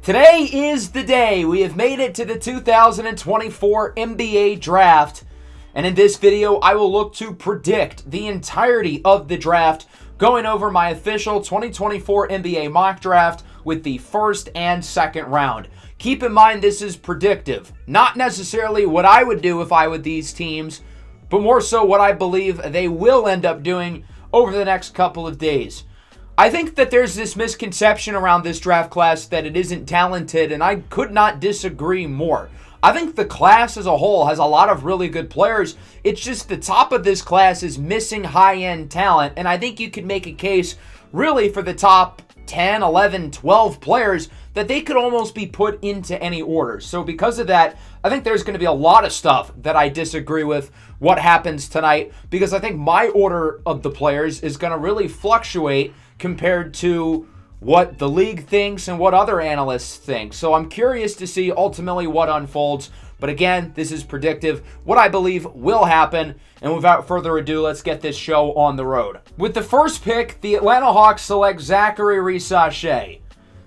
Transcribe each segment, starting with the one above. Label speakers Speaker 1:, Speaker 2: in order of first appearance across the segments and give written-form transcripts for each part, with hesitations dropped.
Speaker 1: Today is the day. We have made it to the 2024 NBA Draft. And in this video, I will look to predict the entirety of the draft, going over my official 2024 NBA mock draft with the first and second round. Keep in mind, this is predictive. Not necessarily what I would do if I were these teams, but more so what I believe they will end up doing over the next couple of days. I think that there's this misconception around this draft class that it isn't talented, and I could not disagree more. I think the class as a whole has a lot of really good players. It's just the top of this class is missing high-end talent, and I think you could make a case really for the top 10, 11, 12 players that they could almost be put into any order. So because of that, I think there's going to be a lot of stuff that I disagree with what happens tonight, because I think my order of the players is going to really fluctuate compared to what the league thinks and what other analysts think. So I'm curious to see ultimately what unfolds. But again, this is predictive, what I believe will happen. And without further ado, let's get this show on the road. With the first pick, the Atlanta Hawks select Zaccharie Risacher.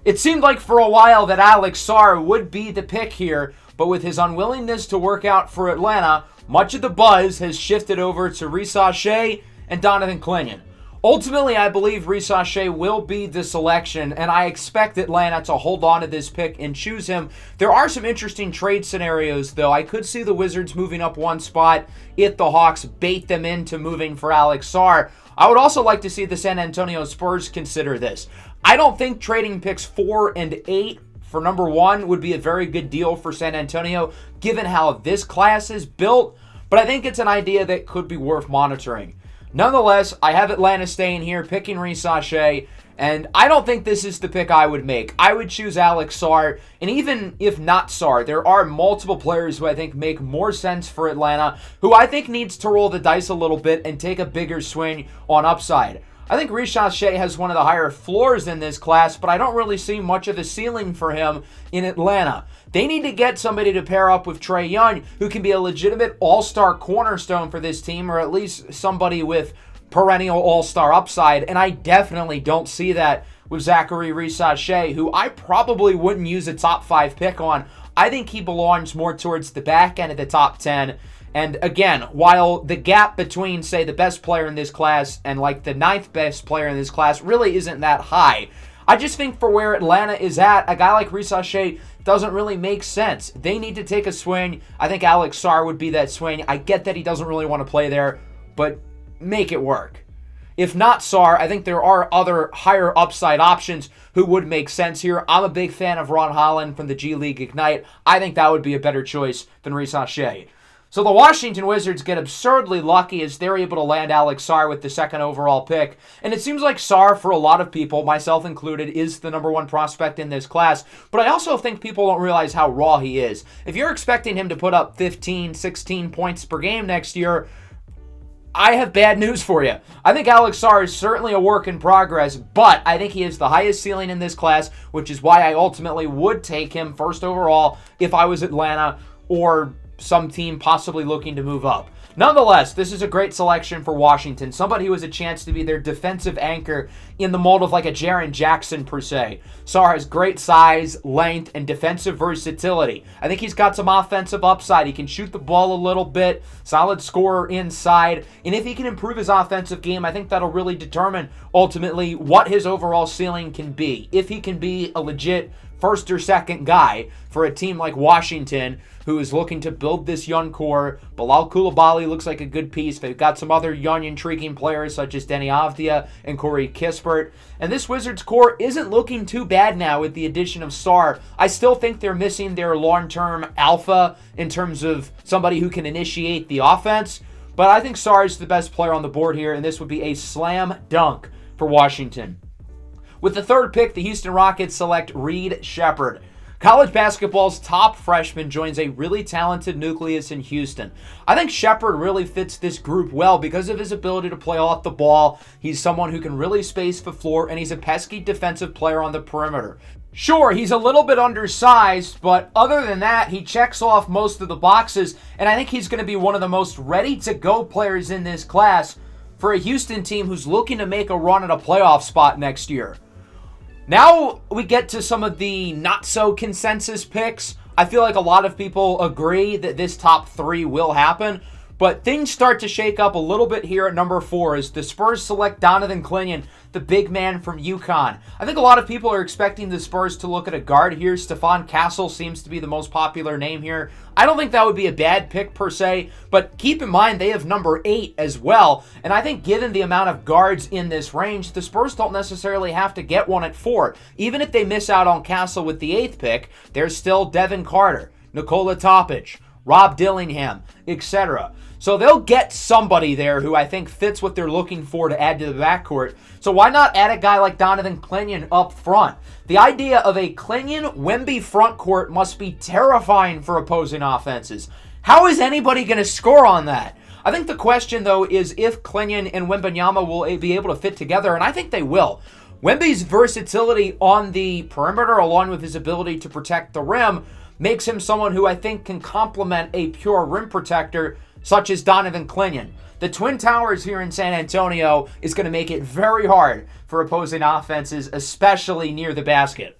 Speaker 1: It seemed like for a while that Alex Sarr would be the pick here, but with his unwillingness to work out for Atlanta, much of the buzz has shifted over to Risacher and Donovan Clingan. Ultimately, I believe Risacher will be the selection, and I expect Atlanta to hold on to this pick and choose him. There are some interesting trade scenarios, though. I could see the Wizards moving up one spot if the Hawks bait them into moving for Alex Sarr. I would also like to see the San Antonio Spurs consider this. I don't think trading picks 4 and 8 for number 1 would be a very good deal for San Antonio, given how this class is built, but I think it's an idea that could be worth monitoring. Nonetheless, I have Atlanta staying here, picking Risacher, and I don't think this is the pick I would make. I would choose Alex Sarr, and even if not Sarr, there are multiple players who I think make more sense for Atlanta, who I think needs to roll the dice a little bit and take a bigger swing on upside. I think Risacher has one of the higher floors in this class, but I don't really see much of a ceiling for him in Atlanta. They need to get somebody to pair up with Trae Young, who can be a legitimate all-star cornerstone for this team, or at least somebody with perennial all-star upside, and I definitely don't see that with Zaccharie Risacher, who I probably wouldn't use a top 5 pick on. I think he belongs more towards the back end of the top 10. And again, while the gap between, say, the best player in this class and like the 9th best player in this class really isn't that high, I just think for where Atlanta is at, a guy like Risacher doesn't really make sense. They need to take a swing. I think Alex Sarr would be that swing. I get that he doesn't really want to play there, but make it work. If not Sarr, I think there are other higher upside options who would make sense here. I'm a big fan of Ron Holland from the G League Ignite. I think that would be a better choice than Risacher. So the Washington Wizards get absurdly lucky as they're able to land Alex Sarr with the 2nd overall pick. And it seems like Sarr, for a lot of people, myself included, is the number 1 prospect in this class. But I also think people don't realize how raw he is. If you're expecting him to put up 15, 16 points per game next year, I have bad news for you. I think Alex Sarr is certainly a work in progress, but I think he has the highest ceiling in this class, which is why I ultimately would take him 1st overall if I was Atlanta or some team possibly looking to move up. Nonetheless, this is a great selection for Washington. Somebody who has a chance to be their defensive anchor in the mold of like a Jaren Jackson per se. Sarr has great size, length, and defensive versatility. I think he's got some offensive upside. He can shoot the ball a little bit, solid scorer inside, and if he can improve his offensive game, I think that'll really determine ultimately what his overall ceiling can be. If he can be a legit 1st or 2nd guy for a team like Washington, who is looking to build this young core. Bilal Coulibaly looks like a good piece. They've got some other young, intriguing players such as Deni Avdija and Corey Kispert. And this Wizards core isn't looking too bad now with the addition of Sarr. I still think they're missing their long-term alpha in terms of somebody who can initiate the offense. But I think Sarr is the best player on the board here, and this would be a slam dunk for Washington. With the 3rd pick, the Houston Rockets select Reed Sheppard. College basketball's top freshman joins a really talented nucleus in Houston. I think Sheppard really fits this group well because of his ability to play off the ball. He's someone who can really space the floor, and he's a pesky defensive player on the perimeter. Sure, he's a little bit undersized, but other than that, he checks off most of the boxes, and I think he's going to be one of the most ready-to-go players in this class for a Houston team who's looking to make a run at a playoff spot next year. Now we get to some of the not-so-consensus picks. I feel like a lot of people agree that this top 3 will happen, but things start to shake up a little bit here at number 4 as the Spurs select Donovan Clingan, the big man from UConn. I think a lot of people are expecting the Spurs to look at a guard here. Stephon Castle seems to be the most popular name here. I don't think that would be a bad pick per se, but keep in mind they have number 8 as well, and I think given the amount of guards in this range, the Spurs don't necessarily have to get one at 4. Even if they miss out on Castle with the 8th pick, there's still Devin Carter, Nikola Topic, Rob Dillingham, etc. So they'll get somebody there who I think fits what they're looking for to add to the backcourt. So why not add a guy like Donovan Clingan up front? The idea of a Clingan-Wemby frontcourt must be terrifying for opposing offenses. How is anybody going to score on that? I think the question, though, is if Clingan and Wembanyama will be able to fit together, and I think they will. Wemby's versatility on the perimeter, along with his ability to protect the rim, makes him someone who I think can complement a pure rim protector such as Donovan Clingan. The Twin Towers here in San Antonio is going to make it very hard for opposing offenses, especially near the basket.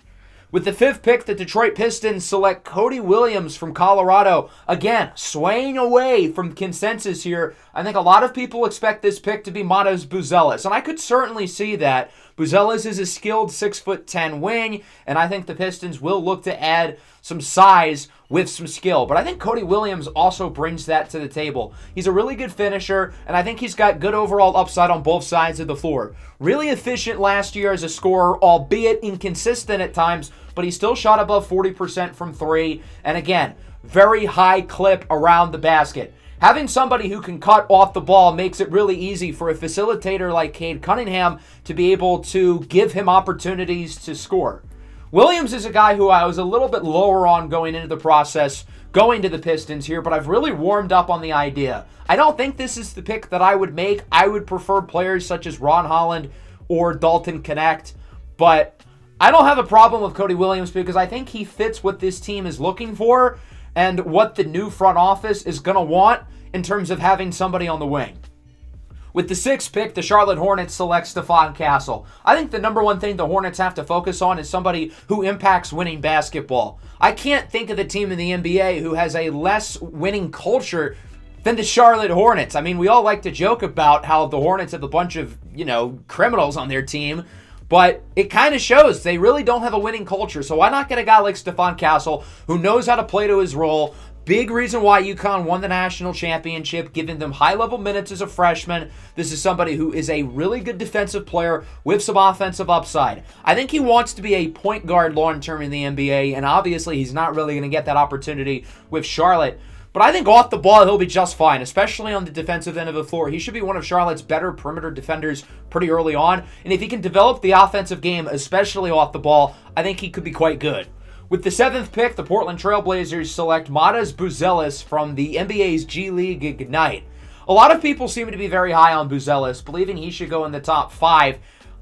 Speaker 1: With the 5th pick, the Detroit Pistons select Cody Williams from Colorado. Again, swaying away from consensus here. I think a lot of people expect this pick to be Matas Buzelis, and I could certainly see that. Buzelis is a skilled 6'10" wing, and I think the Pistons will look to add some size with some skill. But I think Cody Williams also brings that to the table. He's a really good finisher, and I think he's got good overall upside on both sides of the floor. Really efficient last year as a scorer, albeit inconsistent at times, but he still shot above 40% from 3. And again, very high clip around the basket. Having somebody who can cut off the ball makes it really easy for a facilitator like Cade Cunningham to be able to give him opportunities to score. Williams is a guy who I was a little bit lower on going into the process, going to the Pistons here, but I've really warmed up on the idea. I don't think this is the pick that I would make. I would prefer players such as Ron Holland or Dalton Knecht, but I don't have a problem with Cody Williams because I think he fits what this team is looking for and what the new front office is going to want in terms of having somebody on the wing. With the 6th pick, the Charlotte Hornets select Stephon Castle. I think the number one thing the Hornets have to focus on is somebody who impacts winning basketball. I can't think of a team in the NBA who has a less winning culture than the Charlotte Hornets. I mean, we all like to joke about how the Hornets have a bunch of, criminals on their team, but it kind of shows they really don't have a winning culture. So why not get a guy like Stephon Castle who knows how to play to his role? Big reason why UConn won the national championship, giving them high-level minutes as a freshman. This is somebody who is a really good defensive player with some offensive upside. I think he wants to be a point guard long-term in the NBA, and obviously he's not really going to get that opportunity with Charlotte. But I think off the ball, he'll be just fine, especially on the defensive end of the floor. He should be one of Charlotte's better perimeter defenders pretty early on. And if he can develop the offensive game, especially off the ball, I think he could be quite good. With the 7th pick, the Portland Trailblazers select Matas Buzelis from the NBA's G League Ignite. A lot of people seem to be very high on Buzelis, believing he should go in the top 5.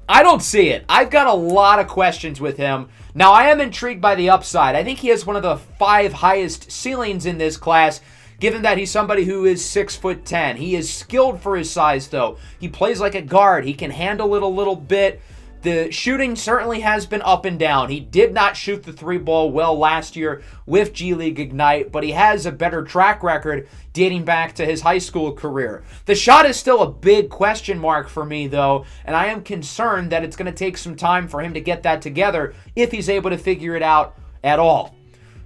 Speaker 1: I don't see it. I've got a lot of questions with him. Now, I am intrigued by the upside. I think he has one of the 5 highest ceilings in this class, given that he's somebody who is 6'10". He is skilled for his size, though. He plays like a guard. He can handle it a little bit. The shooting certainly has been up and down. He did not shoot the 3-ball well last year with G League Ignite, but he has a better track record dating back to his high school career. The shot is still a big question mark for me, though, and I am concerned that it's going to take some time for him to get that together if he's able to figure it out at all.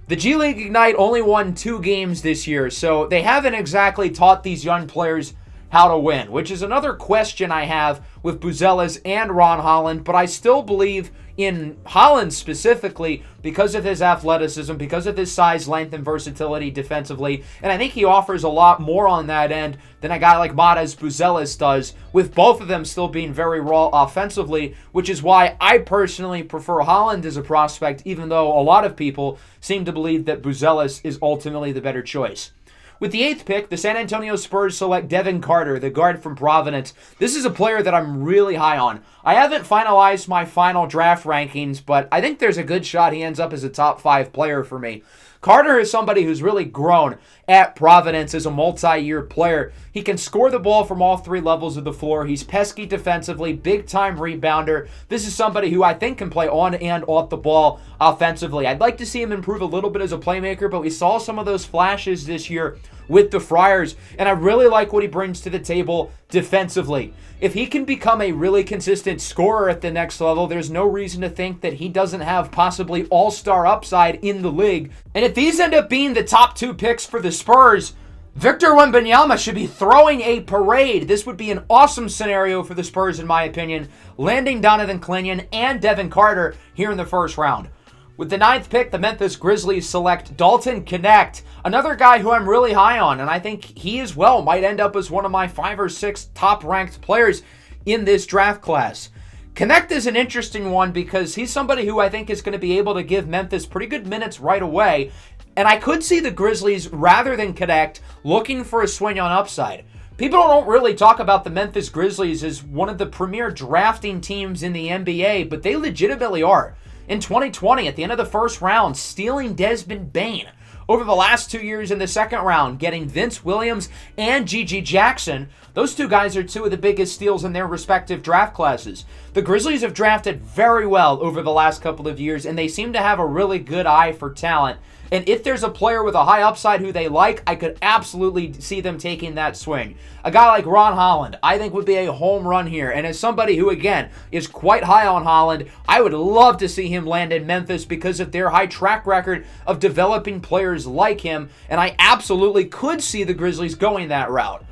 Speaker 1: The G League Ignite only won 2 games this year, so they haven't exactly taught these young players how to win, which is another question I have with Buzelis and Ron Holland, but I still believe in Holland specifically because of his athleticism, because of his size, length, and versatility defensively, and I think he offers a lot more on that end than a guy like Matas Buzelis does, with both of them still being very raw offensively, which is why I personally prefer Holland as a prospect, even though a lot of people seem to believe that Buzelis is ultimately the better choice. With the 8th pick, the San Antonio Spurs select Devin Carter, the guard from Providence. This is a player that I'm really high on. I haven't finalized my final draft rankings, but I think there's a good shot he ends up as a top 5 player for me. Carter is somebody who's really grown at Providence as a multi-year player. He can score the ball from all three levels of the floor. He's pesky defensively, big-time rebounder. This is somebody who I think can play on and off the ball offensively. I'd like to see him improve a little bit as a playmaker, but we saw some of those flashes this year with the Friars, and I really like what he brings to the table defensively. If he can become a really consistent scorer at the next level, there's no reason to think that he doesn't have possibly all-star upside in the league. And if these end up being the top two picks for the Spurs, Victor Wembanyama should be throwing a parade. This would be an awesome scenario for the Spurs, in my opinion, landing Donovan Clingan and Devin Carter here in the first round. With the 9th pick, the Memphis Grizzlies select Dalton Knecht, another guy who I'm really high on, and I think he as well might end up as one of my 5 or 6 top-ranked players in this draft class. Knecht is an interesting one because he's somebody who I think is going to be able to give Memphis pretty good minutes right away, and I could see the Grizzlies, rather than Knecht, looking for a swing on upside. People don't really talk about the Memphis Grizzlies as one of the premier drafting teams in the NBA, but they legitimately are. In 2020, at the end of the first round, stealing Desmond Bane. Over the last 2 years in the second round, getting Vince Williams and Gigi Jackson. Those two guys are two of the biggest steals in their respective draft classes. The Grizzlies have drafted very well over the last couple of years, and they seem to have a really good eye for talent. And if there's a player with a high upside who they like, I could absolutely see them taking that swing. A guy like Ron Holland, I think would be a home run here. And as somebody who, again, is quite high on Holland, I would love to see him land in Memphis because of their high track record of developing players like him. And I absolutely could see the Grizzlies going that route.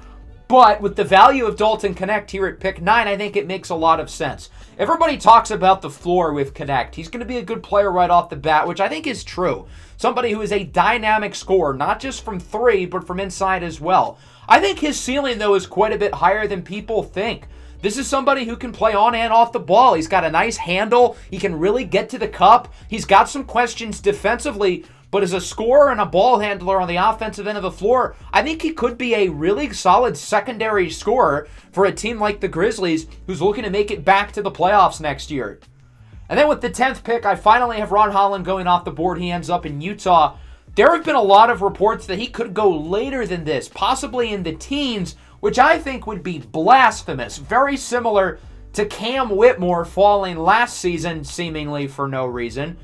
Speaker 1: But with the value of Dalton Knecht here at pick 9, I think it makes a lot of sense. Everybody talks about the floor with Knecht. He's going to be a good player right off the bat, which I think is true. Somebody who is a dynamic scorer, not just from 3, but from inside as well. I think his ceiling, though, is quite a bit higher than people think. This is somebody who can play on and off the ball. He's got a nice handle. He can really get to the cup. He's got some questions defensively, but as a scorer and a ball handler on the offensive end of the floor, I think he could be a really solid secondary scorer for a team like the Grizzlies who's looking to make it back to the playoffs next year. And then with the 10th pick, I finally have Ron Holland going off the board. He ends up in Utah. There have been a lot of reports that he could go later than this, possibly in the teens, which I think would be blasphemous. Very similar to Cam Whitmore falling last season, seemingly for no reason.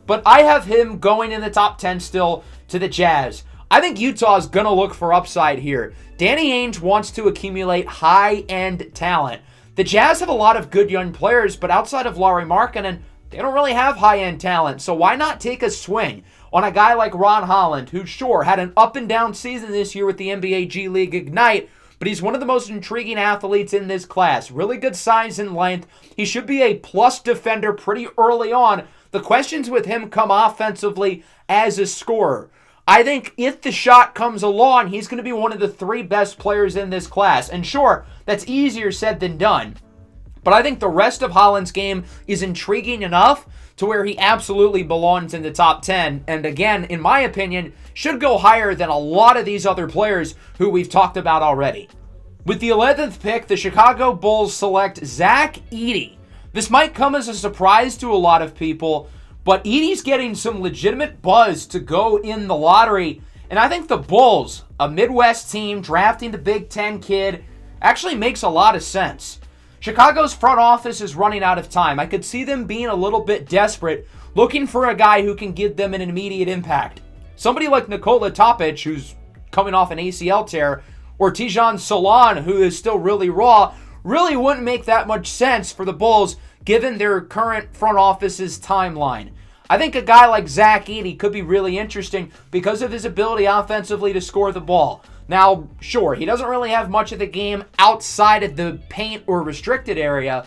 Speaker 1: But I have him going in the top 10 still to the Jazz. I think Utah's going to look for upside here. Danny Ainge wants to accumulate high-end talent. The Jazz have a lot of good young players, but outside of Lauri Markkanen, they don't really have high-end talent. So why not take a swing on a guy like Ron Holland, who sure had an up-and-down season this year with the NBA G League Ignite, but he's one of the most intriguing athletes in this class. Really good size and length. He should be a plus defender pretty early on. The questions with him come offensively as a scorer. I think if the shot comes along, he's going to be one of the 3 best players in this class. And sure, that's easier said than done. But I think the rest of Holland's game is intriguing enough to where he absolutely belongs in the top 10. And again, in my opinion, should go higher than a lot of these other players who we've talked about already. With the 11th pick, the Chicago Bulls select Zach Edey. This might come as a surprise to a lot of people, but Edey's getting some legitimate buzz to go in the lottery. And I think the Bulls, a Midwest team drafting the Big Ten kid, actually makes a lot of sense. Chicago's front office is running out of time. I could see them being a little bit desperate, looking for a guy who can give them an immediate impact. Somebody like Nikola Topic, who's coming off an ACL tear, or Tijan Solon, who is still really raw, really wouldn't make that much sense for the Bulls given their current front office's timeline. I think a guy like Zach Edey could be really interesting because of his ability offensively to score the ball. Now, sure, he doesn't really have much of the game outside of the paint or restricted area,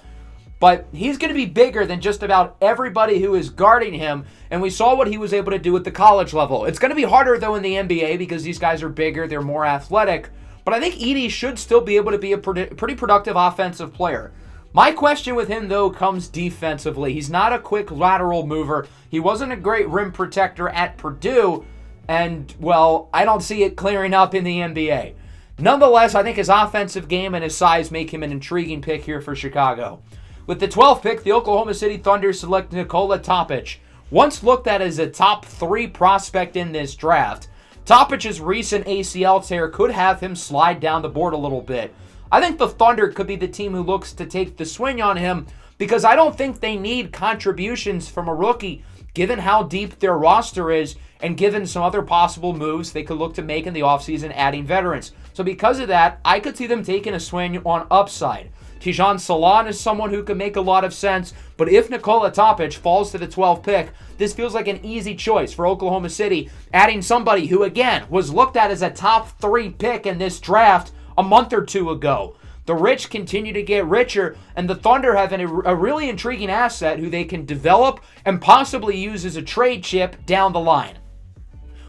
Speaker 1: but he's going to be bigger than just about everybody who is guarding him, and we saw what he was able to do at the college level. It's going to be harder, though, in the NBA because these guys are bigger, they're more athletic, but I think Edey should still be able to be a pretty productive offensive player. My question with him, though, comes defensively. He's not a quick lateral mover. He wasn't a great rim protector at Purdue, and, well, I don't see it clearing up in the NBA. Nonetheless, I think his offensive game and his size make him an intriguing pick here for Chicago. With the 12th pick, the Oklahoma City Thunder select Nikola Topic. once looked at as a top 3 prospect in this draft, Topic's recent ACL tear could have him slide down the board a little bit. I think the Thunder could be the team who looks to take the swing on him because I don't think they need contributions from a rookie given how deep their roster is and given some other possible moves they could look to make in the offseason adding veterans. So because of that, I could see them taking a swing on upside. Tijan Salon is someone who could make a lot of sense, but if Nikola Topic falls to the 12th pick, this feels like an easy choice for Oklahoma City, adding somebody who, again, was looked at as a top 3 pick in this draft a month or two ago. The rich continue to get richer, and the Thunder have a really intriguing asset who they can develop and possibly use as a trade chip down the line.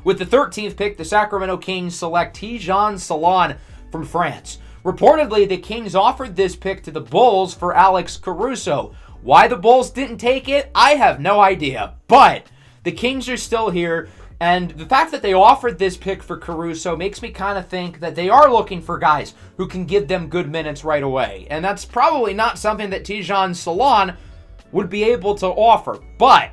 Speaker 1: With the 13th pick, the Sacramento Kings select Tijan Salon from France. Reportedly, the Kings offered this pick to the Bulls for Alex Caruso. Why the Bulls didn't take it, I have no idea. But the Kings are still here, and the fact that they offered this pick for Caruso makes me kind of think that they are looking for guys who can give them good minutes right away. And that's probably not something that Tijan Salon would be able to offer. But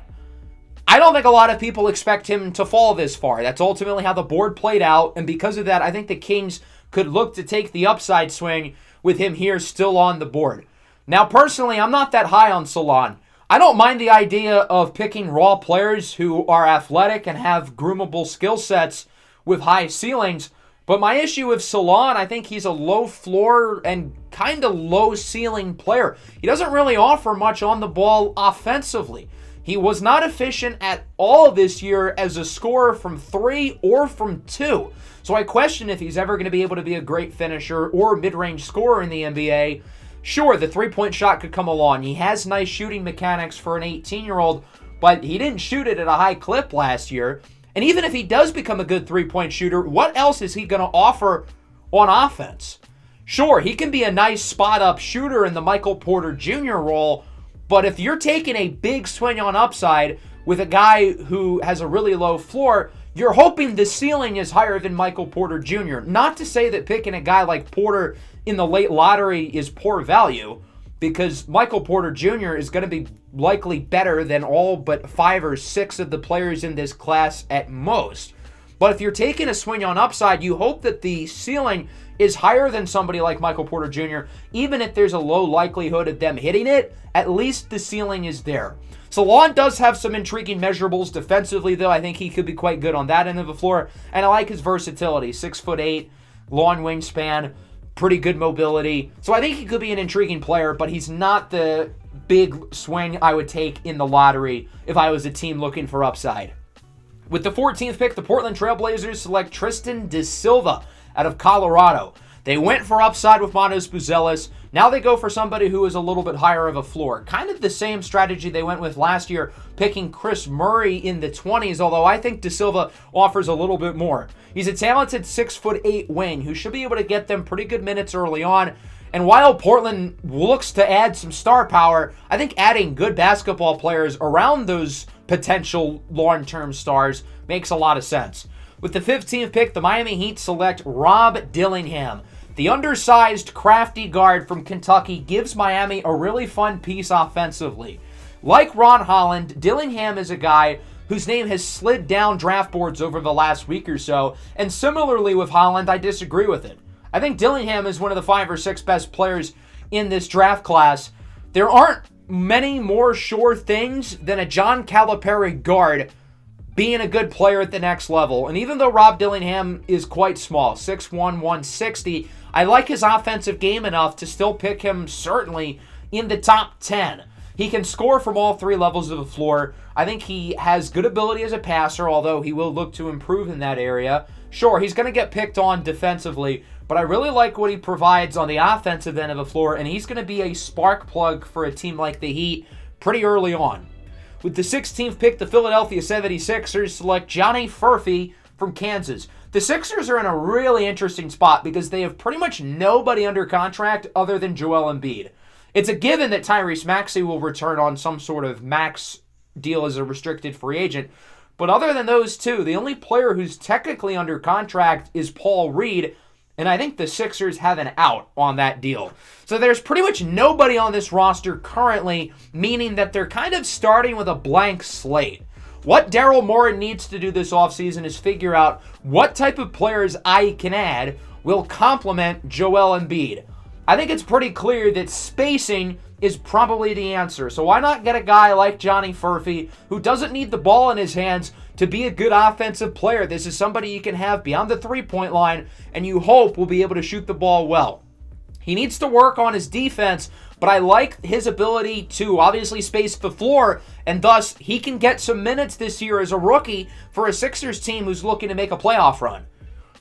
Speaker 1: I don't think a lot of people expect him to fall this far. That's ultimately how the board played out, and because of that, I think the Kings could look to take the upside swing with him here still on the board. Now, personally, I'm not that high on Salon. I don't mind the idea of picking raw players who are athletic and have groomable skill sets with high ceilings, but my issue with Salon, I think he's a low floor and kind of low ceiling player. He doesn't really offer much on the ball offensively. He was not efficient at all this year as a scorer from 3 or from 2. So I question if he's ever going to be able to be a great finisher or mid-range scorer in the NBA. Sure, the three-point shot could come along. He has nice shooting mechanics for an 18-year-old, but he didn't shoot it at a high clip last year. And even if he does become a good three-point shooter, what else is he going to offer on offense? Sure, he can be a nice spot-up shooter in the Michael Porter Jr. role, but if you're taking a big swing on upside with a guy who has a really low floor, you're hoping the ceiling is higher than Michael Porter Jr. Not to say that picking a guy like Porter in the late lottery is poor value, because Michael Porter Jr. is going to be likely better than all but 5 or 6 of the players in this class at most. But if you're taking a swing on upside, you hope that the ceiling is higher than somebody like Michael Porter Jr. Even if there's a low likelihood of them hitting it, at least the ceiling is there. Salon does have some intriguing measurables defensively, though. I think he could be quite good on that end of the floor, and I like his versatility. 6'8", long wingspan, pretty good mobility. So I think he could be an intriguing player, but he's not the big swing I would take in the lottery if I was a team looking for upside. With the 14th pick, the Portland Trailblazers select Tristan da Silva out of Colorado. They went for upside with Manos Buzelis. Now they go for somebody who is a little bit higher of a floor. Kind of the same strategy they went with last year, picking Chris Murray in the 20s, although I think Da Silva offers a little bit more. He's a talented 6'8" wing who should be able to get them pretty good minutes early on. And while Portland looks to add some star power, I think adding good basketball players around those potential long-term stars makes a lot of sense. With the 15th pick, the Miami Heat select Rob Dillingham. The undersized, crafty guard from Kentucky gives Miami a really fun piece offensively. Like Ron Holland, Dillingham is a guy whose name has slid down draft boards over the last week or so, and similarly with Holland, I disagree with it. I think Dillingham is one of the 5 or 6 best players in this draft class. There aren't many more sure things than a John Calipari guard being a good player at the next level. And even though Rob Dillingham is quite small, 6'1", 160, I like his offensive game enough to still pick him certainly in the top 10. He can score from all 3 levels of the floor. I think he has good ability as a passer, although he will look to improve in that area. Sure, he's going to get picked on defensively, but I really like what he provides on the offensive end of the floor, and he's going to be a spark plug for a team like the Heat pretty early on. With the 16th pick, the Philadelphia 76ers select Johnny Furphy from Kansas. The Sixers are in a really interesting spot because they have pretty much nobody under contract other than Joel Embiid. It's a given that Tyrese Maxey will return on some sort of max deal as a restricted free agent. But other than those two, the only player who's technically under contract is Paul Reed, and I think the Sixers have an out on that deal. So there's pretty much nobody on this roster currently, meaning that they're kind of starting with a blank slate. What Daryl Morey needs to do this offseason is figure out what type of players I can add will complement Joel Embiid. I think it's pretty clear that spacing is probably the answer. So why not get a guy like Johnny Furphy, who doesn't need the ball in his hands to be a good offensive player? This is somebody you can have beyond the three-point line and you hope will be able to shoot the ball well. He needs to work on his defense, but I like his ability to obviously space the floor, and thus he can get some minutes this year as a rookie for a Sixers team who's looking to make a playoff run.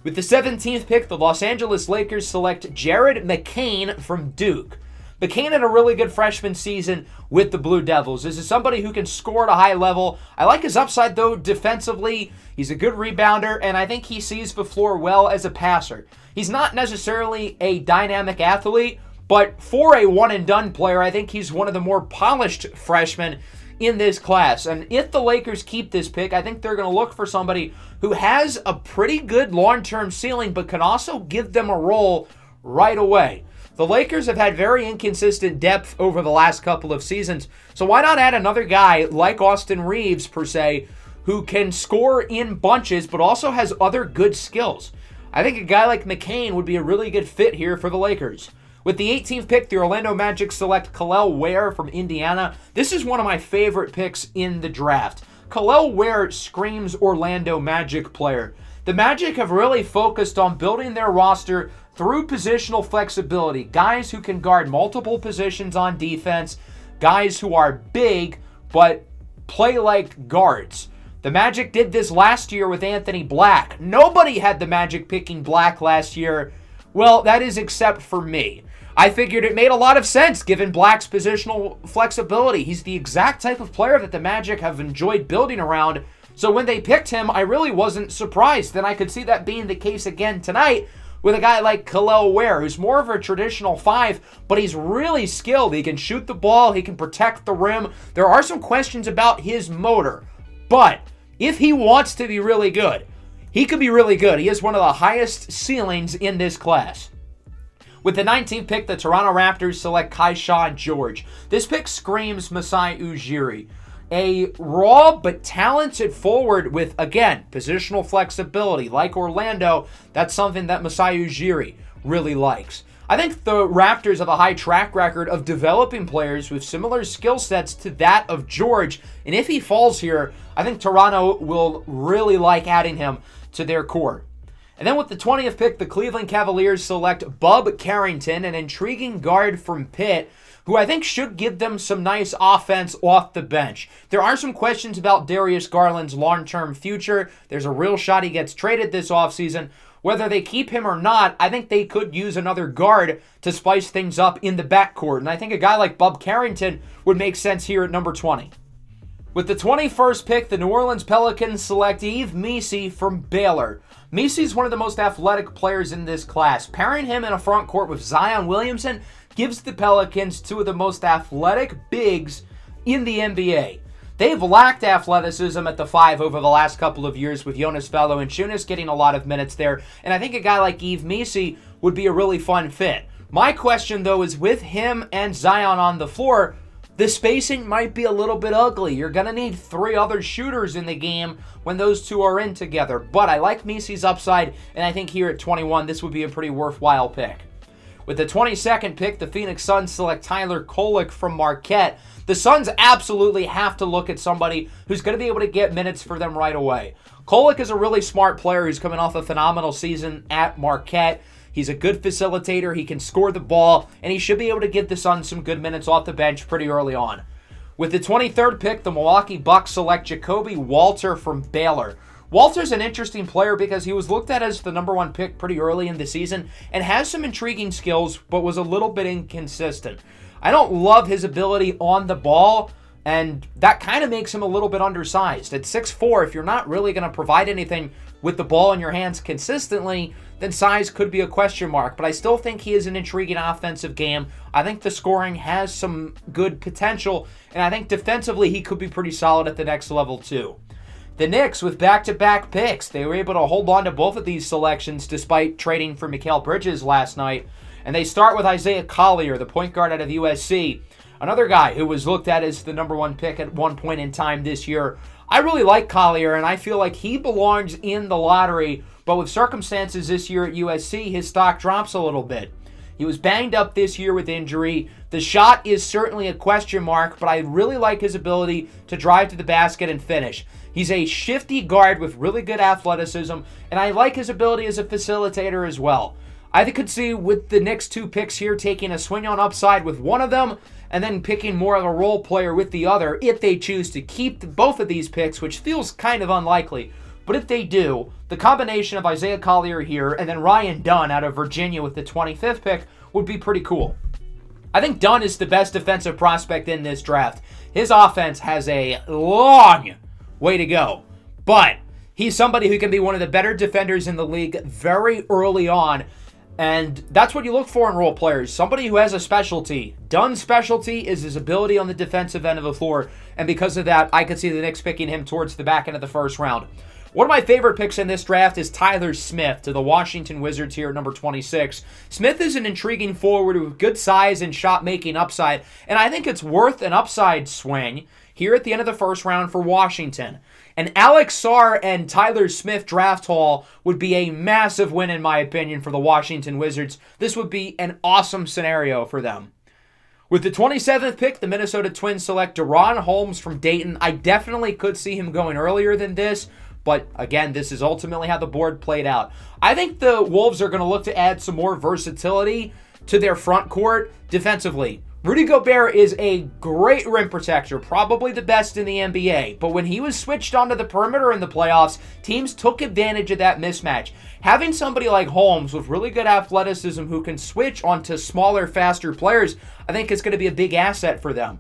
Speaker 1: With the 17th pick, the Los Angeles Lakers select Jared McCain from Duke. McCain had a really good freshman season with the Blue Devils. This is somebody who can score at a high level. I like his upside, though, defensively. He's a good rebounder, and I think he sees the floor well as a passer. He's not necessarily a dynamic athlete, but for a one-and-done player, I think he's one of the more polished freshmen in this class. And if the Lakers keep this pick, I think they're going to look for somebody who has a pretty good long-term ceiling, but can also give them a role right away. The Lakers have had very inconsistent depth over the last couple of seasons, so why not add another guy like Austin Reeves, per se, who can score in bunches, but also has other good skills? I think a guy like McCain would be a really good fit here for the Lakers. With the 18th pick, the Orlando Magic select Kel'el Ware from Indiana. This is one of my favorite picks in the draft. Kel'el Ware screams Orlando Magic player. The Magic have really focused on building their roster through positional flexibility. Guys who can guard multiple positions on defense. Guys who are big but play like guards. The Magic did this last year with Anthony Black. Nobody had the Magic picking Black last year. Well, that is except for me. I figured it made a lot of sense given Black's positional flexibility. He's the exact type of player that the Magic have enjoyed building around. So when they picked him, I really wasn't surprised. And I could see that being the case again tonight with a guy like Kel'el Ware, who's more of a traditional 5, but he's really skilled. He can shoot the ball. He can protect the rim. There are some questions about his motor. But if he wants to be really good, he could be really good. He has one of the highest ceilings in this class. With the 19th pick, the Toronto Raptors select Kaisha George. This pick screams Masai Ujiri. A raw but talented forward with, again, positional flexibility. Like Orlando, that's something that Masai Ujiri really likes. I think the Raptors have a high track record of developing players with similar skill sets to that of George. And if he falls here, I think Toronto will really like adding him to their core. And then with the 20th pick, the Cleveland Cavaliers select Bub Carrington, an intriguing guard from Pitt, who I think should give them some nice offense off the bench. There are some questions about Darius Garland's long-term future. There's a real shot he gets traded this offseason. Whether they keep him or not, I think they could use another guard to spice things up in the backcourt. And I think a guy like Bub Carrington would make sense here at number 20. With the 21st pick, the New Orleans Pelicans select Yves Missi from Baylor. Missi's one of the most athletic players in this class. Pairing him in a front court with Zion Williamson gives the Pelicans two of the most athletic bigs in the NBA. They've lacked athleticism at the 5 over the last couple of years with Jonas Valanciunas getting a lot of minutes there, and I think a guy like Yves Missi would be a really fun fit. My question, though, is with him and Zion on the floor, the spacing might be a little bit ugly. You're going to need 3 other shooters in the game when those two are in together. But I like Missi's upside, and I think here at 21, this would be a pretty worthwhile pick. With the 22nd pick, the Phoenix Suns select Tyler Kolek from Marquette. The Suns absolutely have to look at somebody who's going to be able to get minutes for them right away. Kolek is a really smart player who's coming off a phenomenal season at Marquette. He's a good facilitator, he can score the ball, and he should be able to give the Suns some good minutes off the bench pretty early on. With the 23rd pick, the Milwaukee Bucks select Jacoby Walter from Baylor. Walter's an interesting player because he was looked at as the number 1 pick pretty early in the season and has some intriguing skills, but was a little bit inconsistent. I don't love his ability on the ball, and that kind of makes him a little bit undersized. At 6'4", if you're not really going to provide anything with the ball in your hands consistently, then size could be a question mark. But I still think he is an intriguing offensive game. I think the scoring has some good potential, and I think defensively he could be pretty solid at the next level too. The Knicks, with back-to-back picks, they were able to hold on to both of these selections despite trading for Mikal Bridges last night. And they start with Isaiah Collier, the point guard out of USC. Another guy who was looked at as the number 1 pick at one point in time this year. I really like Collier, and I feel like he belongs in the lottery, but with circumstances this year at USC, his stock drops a little bit. He was banged up this year with injury. The shot is certainly a question mark, but I really like his ability to drive to the basket and finish. He's a shifty guard with really good athleticism, and I like his ability as a facilitator as well. I could see with the next two picks here taking a swing on upside with one of them and then picking more of a role player with the other if they choose to keep both of these picks, which feels kind of unlikely. But if they do, the combination of Isaiah Collier here and then Ryan Dunn out of Virginia with the 25th pick would be pretty cool. I think Dunn is the best defensive prospect in this draft. His offense has a long way to go, but he's somebody who can be one of the better defenders in the league very early on, and that's what you look for in role players, somebody who has a specialty. Dunn's specialty is his ability on the defensive end of the floor, and because of that, I could see the Knicks picking him towards the back end of the first round. One of my favorite picks in this draft is Tyler Smith to the Washington Wizards here at number 26. Smith is an intriguing forward with good size and shot-making upside, and I think it's worth an upside swing here at the end of the first round for Washington. An Alex Sarr and Tyler Smith draft haul would be a massive win, in my opinion, for the Washington Wizards. This would be an awesome scenario for them. With the 27th pick, the Minnesota Twins select DaRon Holmes from Dayton. I definitely could see him going earlier than this, but again, this is ultimately how the board played out. I think the Wolves are going to look to add some more versatility to their front court defensively. Rudy Gobert is a great rim protector, probably the best in the NBA, but when he was switched onto the perimeter in the playoffs, teams took advantage of that mismatch. Having somebody like Holmes with really good athleticism who can switch onto smaller, faster players, I think is going to be a big asset for them.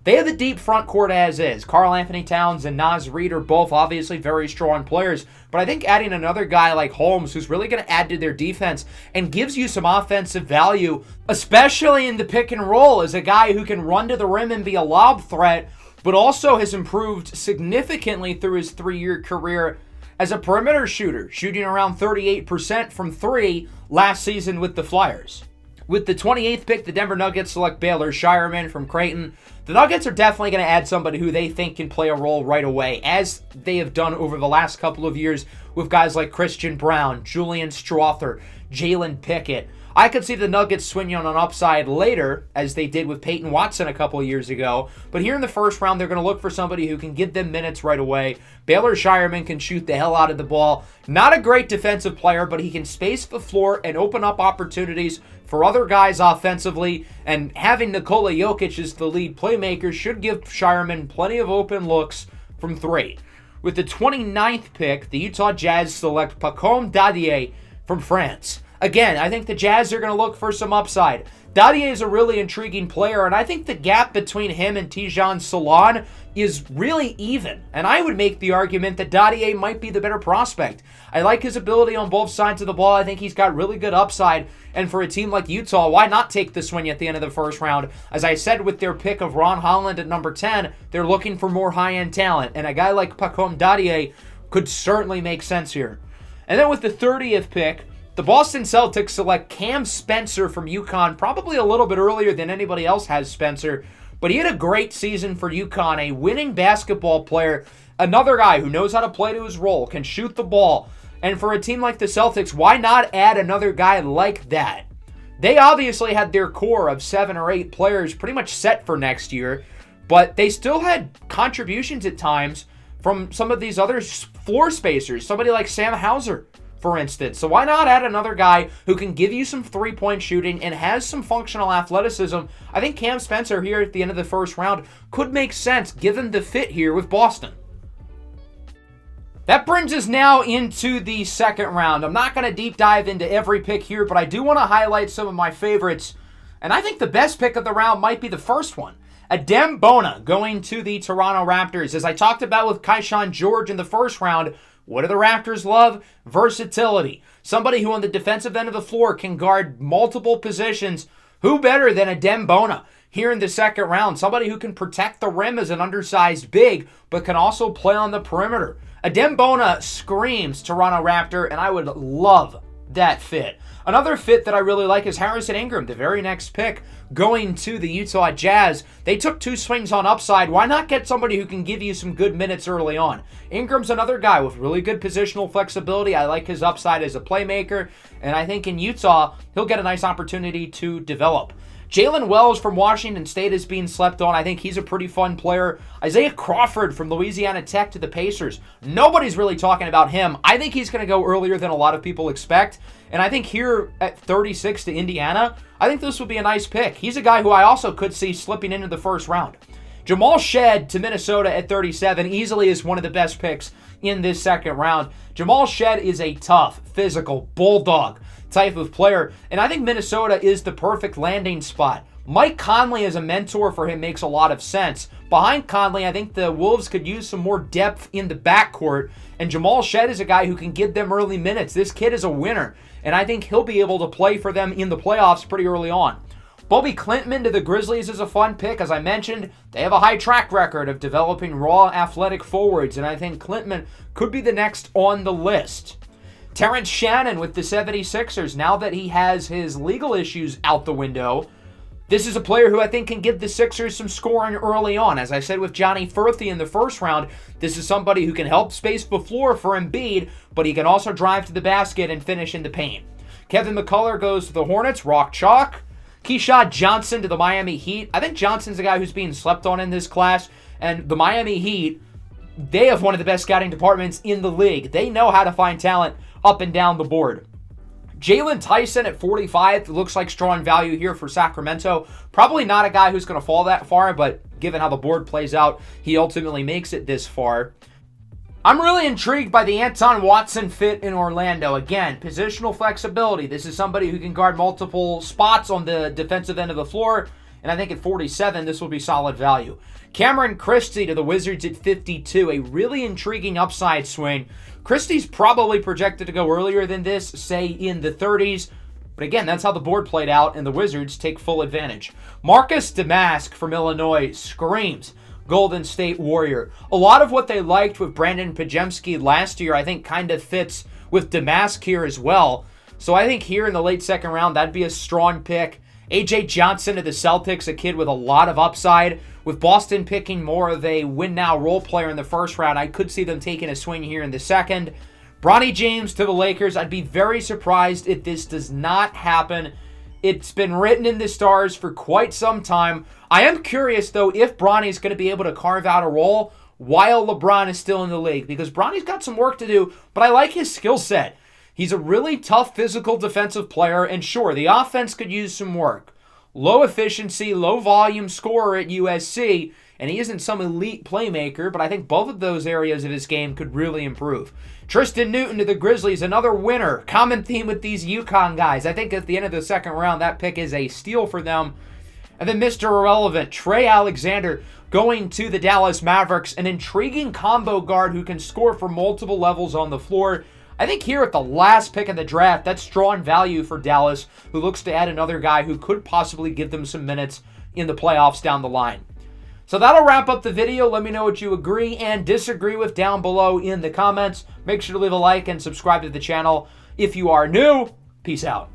Speaker 1: They have the deep front court as is. Karl Anthony Towns and Naz Reid are both obviously very strong players, but I think adding another guy like Holmes who's really going to add to their defense and gives you some offensive value, especially in the pick and roll, is a guy who can run to the rim and be a lob threat, but also has improved significantly through his 3-year career as a perimeter shooter, shooting around 38% from 3 last season with the Flyers. With the 28th pick, the Denver Nuggets select Baylor Shireman from Creighton. The Nuggets are definitely going to add somebody who they think can play a role right away, as they have done over the last couple of years with guys like Christian Braun, Julian Strawther, Jalen Pickett. I could see the Nuggets swinging on an upside later, as they did with Peyton Watson a couple of years ago. But here in the first round, they're going to look for somebody who can give them minutes right away. Baylor Shireman can shoot the hell out of the ball. Not a great defensive player, but he can space the floor and open up opportunities for other guys offensively. And having Nikola Jokic as the lead playmaker should give Shireman plenty of open looks from 3. With the 29th pick, the Utah Jazz select Pacome Dadier from France. Again, I think the Jazz are going to look for some upside. Dadier is a really intriguing player, and I think the gap between him and Tijan Salon is really even. And I would make the argument that Dadier might be the better prospect. I like his ability on both sides of the ball. I think he's got really good upside. And for a team like Utah, why not take the swing at the end of the first round? As I said with their pick of Ron Holland at number 10, they're looking for more high-end talent. And a guy like Pacome Dadier could certainly make sense here. And then with the 30th pick, the Boston Celtics select Cam Spencer from UConn, probably a little bit earlier than anybody else has Spencer, but he had a great season for UConn, a winning basketball player, another guy who knows how to play to his role, can shoot the ball, and for a team like the Celtics, why not add another guy like that? They obviously had their core of 7 or 8 players pretty much set for next year, but they still had contributions at times from some of these other floor spacers, somebody like Sam Hauser, for instance. So why not add another guy who can give you some three-point shooting and has some functional athleticism? I think Cam Spencer here at the end of the first round could make sense given the fit here with Boston. That brings us now into the second round. I'm not going to deep dive into every pick here, but I do want to highlight some of my favorites. And I think the best pick of the round might be the first one. Adem Bona going to the Toronto Raptors. As I talked about with Kaishan George in the first round, what do the Raptors love? Versatility. Somebody who on the defensive end of the floor can guard multiple positions. Who better than Adem Bona here in the second round? Somebody who can protect the rim as an undersized big, but can also play on the perimeter. Adem Bona screams Toronto Raptor, and I would love that fit. Another fit that I really like is Harrison Ingram, the very next pick going to the Utah Jazz. They took 2 swings on upside. Why not get somebody who can give you some good minutes early on? Ingram's another guy with really good positional flexibility. I like his upside as a playmaker, and I think in Utah, he'll get a nice opportunity to develop. Jalen Wells from Washington State is being slept on. I think he's a pretty fun player. Isaiah Crawford from Louisiana Tech to the Pacers. Nobody's really talking about him. I think he's going to go earlier than a lot of people expect. And I think here at 36 to Indiana, I think this would be a nice pick. He's a guy who I also could see slipping into the first round. Jamal Shead to Minnesota at 37 easily is one of the best picks in this second round. Jamal Shead is a tough, physical, bulldog type of player, and I think Minnesota is the perfect landing spot. Mike Conley as a mentor for him makes a lot of sense. Behind Conley, I think the Wolves could use some more depth in the backcourt, and Jamal Shead is a guy who can give them early minutes. This kid is a winner, and I think he'll be able to play for them in the playoffs pretty early on. Bobby Klintman to the Grizzlies is a fun pick. As I mentioned, they have a high track record of developing raw athletic forwards, and I think Klintman could be the next on the list. Terrence Shannon with the 76ers, now that he has his legal issues out the window, this is a player who I think can give the Sixers some scoring early on. As I said with Johnny Furthy in the first round, this is somebody who can help space the floor for Embiid, but he can also drive to the basket and finish in the paint. Kevin McCullough goes to the Hornets, rock chalk. Keyshawn Johnson to the Miami Heat. I think Johnson's a guy who's being slept on in this class, and the Miami Heat, they have one of the best scouting departments in the league. They know how to find talent up and down the board. Jalen Tyson at 45 looks like strong value here for Sacramento. Probably not a guy who's going to fall that far, but given how the board plays out, he ultimately makes it this far. I'm really intrigued by the Anton Watson fit in Orlando. Again, positional flexibility. This is somebody who can guard multiple spots on the defensive end of the floor, and I think at 47, this will be solid value. Cameron Christie to the Wizards at 52, a really intriguing upside swing. Christie's probably projected to go earlier than this, say in the 30s. But again, that's how the board played out, and the Wizards take full advantage. Marcus Damask from Illinois screams Golden State Warrior. A lot of what they liked with Brandon Pajemski last year, I think, kind of fits with Damask here as well. So I think here in the late second round, that'd be a strong pick. A.J. Johnson to the Celtics, a kid with a lot of upside. With Boston picking more of a win-now role player in the first round, I could see them taking a swing here in the second. Bronny James to the Lakers. I'd be very surprised if this does not happen. It's been written in the stars for quite some time. I am curious, though, if Bronny's going to be able to carve out a role while LeBron is still in the league, because Bronny's got some work to do, but I like his skill set. He's a really tough physical defensive player, and sure, the offense could use some work. Low efficiency, low volume scorer at USC, and he isn't some elite playmaker, but I think both of those areas of his game could really improve. Tristan Newton to the Grizzlies, another winner. Common theme with these UConn guys. I think at the end of the second round, that pick is a steal for them. And then Mr. Irrelevant, Trey Alexander, going to the Dallas Mavericks, an intriguing combo guard who can score from multiple levels on the floor. I think here at the last pick of the draft, that's strong value for Dallas, who looks to add another guy who could possibly give them some minutes in the playoffs down the line. So that'll wrap up the video. Let me know what you agree and disagree with down below in the comments. Make sure to leave a like and subscribe to the channel if you are new. Peace out.